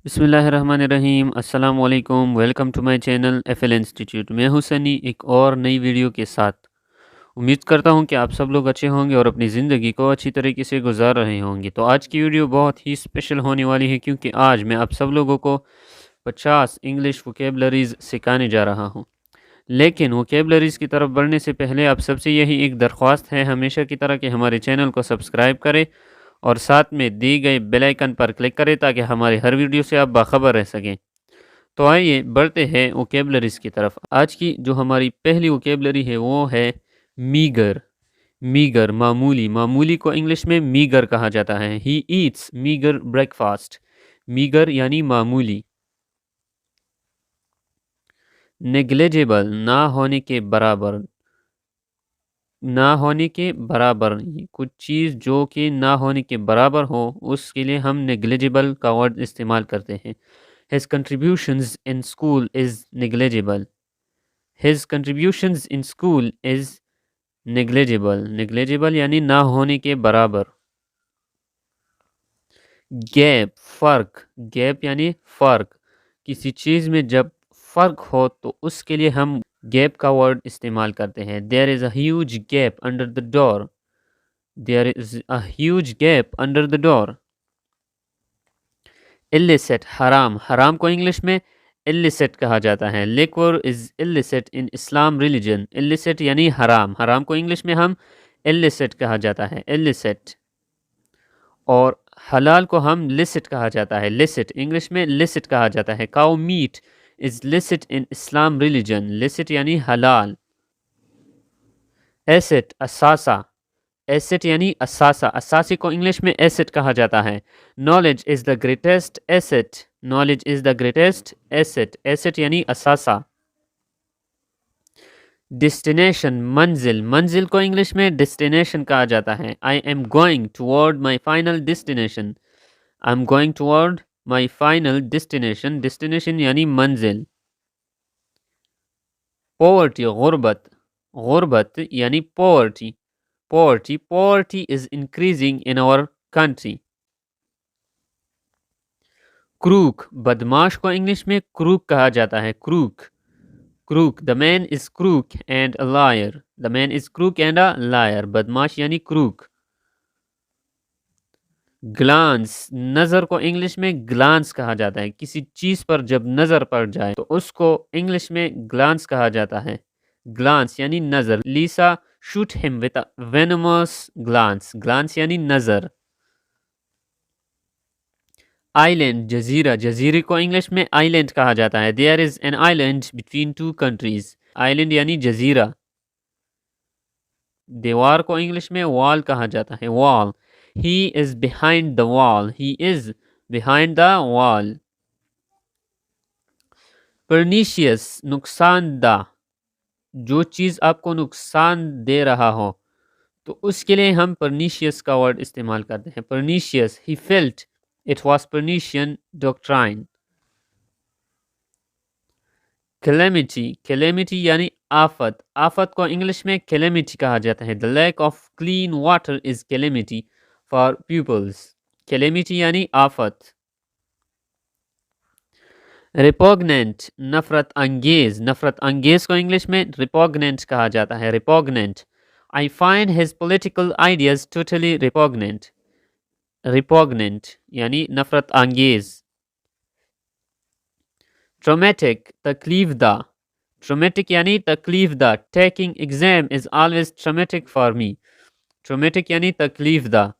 بسم اللہ الرحمن الرحیم، السلام علیکم، welcome to my channel FL ایل انسٹیٹیوٹ۔ میں ہوں سنی ایک اور نئی ویڈیو کے ساتھ۔ امید کرتا ہوں کہ آپ سب لوگ اچھے ہوں گے اور اپنی زندگی کو اچھی طریقے سے گزار رہے ہوں گے۔ تو آج کی ویڈیو بہت ہی اسپیشل ہونے والی ہے کیونکہ آج میں آپ سب لوگوں کو 50 انگلش ووکیبلریز سکھانے جا رہا ہوں۔ لیکن ووکیبلریز کی طرف بڑھنے سے پہلے آپ سب سے یہی ایک درخواست ہے ہمیشہ کی طرح کہ ہمارے چینل کو سبسکرائب کریں اور ساتھ میں دی گئے بیل آئیکن پر کلک کریں تاکہ ہماری ہر ویڈیو سے آپ باخبر رہ سکیں۔ تو آئیے بڑھتے ہیں ووکیبلریز کی طرف۔ آج کی جو ہماری پہلی ووکیبلری ہے وہ ہے میگر۔ میگر معمولی، معمولی کو انگلش میں میگر کہا جاتا ہے۔ He eats meagre breakfast. Meagre یعنی معمولی۔ نیگلیجیبل نہ ہونے کے برابر، نہ ہونے کے برابر، کچھ چیز جو کہ نہ ہونے کے برابر ہو اس کے لیے ہم نیگلیجیبل کا ورڈ استعمال کرتے ہیں۔ His contributions in school is negligible. His contributions in school is negligible. Negligible یعنی نہ ہونے کے برابر۔ گیپ فرق، گیپ یعنی فرق، کسی چیز میں جب فرق ہو تو اس کے لیے ہم گیپ کا ورڈ استعمال کرتے ہیں۔ There is a huge gap under the door. There is a huge gap under the door. illicit حرام، حرام کو انگلش میں illicit کہا جاتا ہے۔ liquor is illicit in Islam religion. illicit یعنی حرام، حرام کو انگلش میں ہم illicit کہا جاتا ہے، illicit۔ اور حلال کو ہم licit کہا جاتا ہے، licit انگلش میں licit کہا جاتا ہے۔ cow meat is licit in Islam religion. licit یعنی حلال۔ asset اثاثہ، ایسٹ یعنی اثاثہ، اثاثے کو انگلش میں ایسٹ کہا جاتا ہے۔ Knowledge is the greatest asset, knowledge is the greatest asset, asset یعنی اثاثہ۔ ڈیسٹینیشن منزل، منزل کو انگلش میں ڈیسٹینیشن کہا جاتا ہے۔ I am going toward my final destination, I am going toward my final destination, destination یعنی منزل۔ پاورٹی غربت، غربت یعنی poverty, poverty is increasing in our country. crook بدماش کو انگلش میں crook کہا جاتا ہے، crook، crook the man is crook and a liar. the man is crook and a liar. بدماش یعنی crook۔ glance نظر کو انگلش میں glance کہا جاتا ہے، کسی چیز پر جب نظر پڑ جائے تو اس کو انگلش میں glance کہا جاتا ہے، glance یعنی نظر۔ لیسا shoot him with a venomous glance. glance یعنی نظر۔ island جزیرہ، جزیرے کو انگلش میں island کہا جاتا ہے۔ there is an island between two countries. island یعنی جزیرہ۔ دیوار کو انگلش میں wall کہا جاتا ہے، wall. he is behind the wall. he is behind the wall. pernicious نقصان دہ، جو چیز آپ کو نقصان دے رہا ہو تو اس کے لیے ہم pernicious کا ورڈ استعمال کرتے ہیں۔ pernicious he felt it was pernicious doctrine. calamity، calamity یعنی آفت، آفت کو انگلش میں calamity کہا جاتا ہے۔ the lack of clean water is calamity for pupils. calamity یعنی آفت۔ repugnant نفرت انگیز، نفرت انگیز کو انگلش میں repugnant کہا جاتا ہے، repugnant. I find his political ideas totally repugnant. repugnant یعنی نفرت انگیز۔ traumatic تکلیف دہ، traumatic یعنی تکلیف دہ۔ taking exam is always traumatic for me. traumatic یعنی تکلیف دہ۔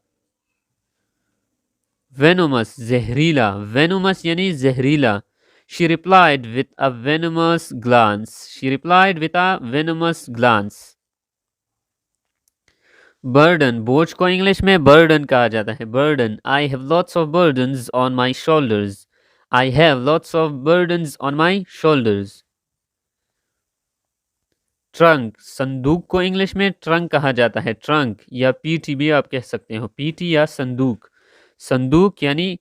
venomous زہریلا، venomous یعنی زہریلا۔ she replied with a venomous glance. she replied with a venomous glance. burden بوجھ کو انگلش میں burden کہا جاتا ہے، burden. I have lots of burdens on my shoulders. I have lots of burdens on my shoulders. trunk صندوق کو English میں trunk کہا جاتا ہے، trunk یا پیٹی بھی آپ کہہ سکتے ہو، پیٹی یا صندوق۔ صندوق یعنی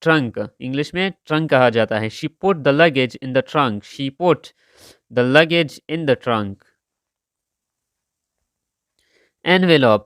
trunk، انگلش میں trunk کہا جاتا ہے۔ she put the luggage in the trunk. she put the luggage in the trunk. envelope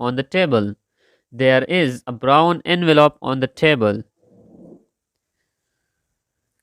on the table. There is a brown envelope on the table.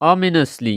ominously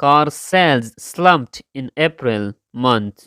car sales slumped in April month.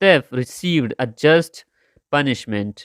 thief received a just punishment,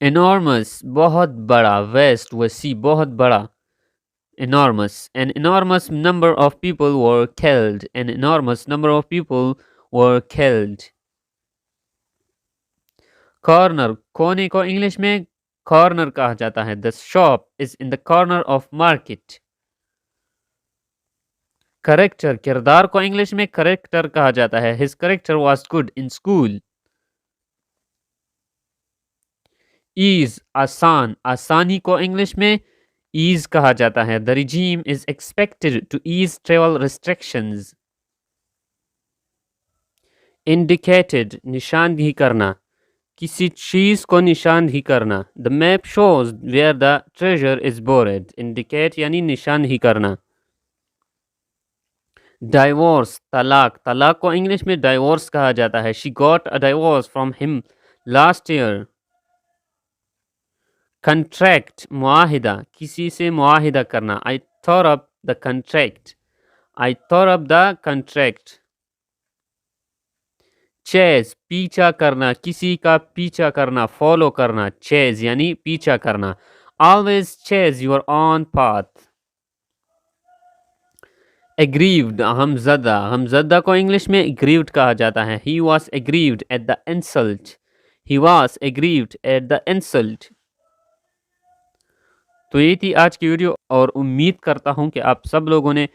enormous بہت بڑا, vast وسیع بہت بڑا. Enormous. An enormous number of people were killed. An enormous number of people were killed. Corner. کونے کو English میں corner کہا جاتا ہے. The shop is in the corner of market. Character. کردار کو انگلش میں character کہا جاتا ہے. His character was good in school. Ease. آسان. آسانی کو انگلش میں ease کہا جاتا ہے. The regime is expected to ease travel restrictions. Indicated. نشاندہی کرنا. کسی چیز کو نشاندہی کرنا. The map shows where the treasure is buried. Indicate یعنی نشاندہی کرنا. Divorce. طلاق. طلاق کو انگلش میں divorce کہا جاتا ہے. She got a divorce from him last year. Contract. معاہدہ. کسی سے معاہدہ کرنا. I tore up the contract. I tore up the contract. Chase. پیچھا کرنا. کسی کا پیچھا کرنا. فالو کرنا. Chase یعنی پیچھا کرنا. Always chase your own path. Aggrieved. غمزدہ. غمزدہ کو انگلش میں aggrieved کہا جاتا ہے. He was aggrieved at the insult. He was aggrieved at the insult. تو یہ تھی آج کی ویڈیو اور امید کرتا ہوں کہ آپ سب لوگوں نے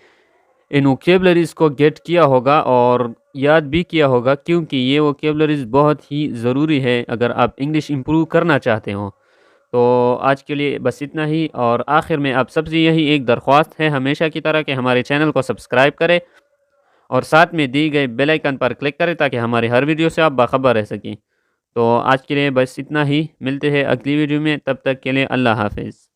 ان ووکیبلریز کو گیٹ کیا ہوگا اور یاد بھی کیا ہوگا، کیونکہ یہ ووکیبلریز بہت ہی ضروری ہے اگر آپ انگلش امپروو کرنا چاہتے ہوں۔ تو آج کے لیے بس اتنا ہی، اور آخر میں آپ سب سے یہی ایک درخواست ہے ہمیشہ کی طرح کہ ہمارے چینل کو سبسکرائب کریں اور ساتھ میں دی گئے بیل آئیکن پر کلک کریں تاکہ ہماری ہر ویڈیو سے آپ باخبر رہ سکیں۔ تو آج کے لیے بس اتنا ہی، ملتے ہیں اگلی ویڈیو میں، تب تک کے لیے اللہ حافظ۔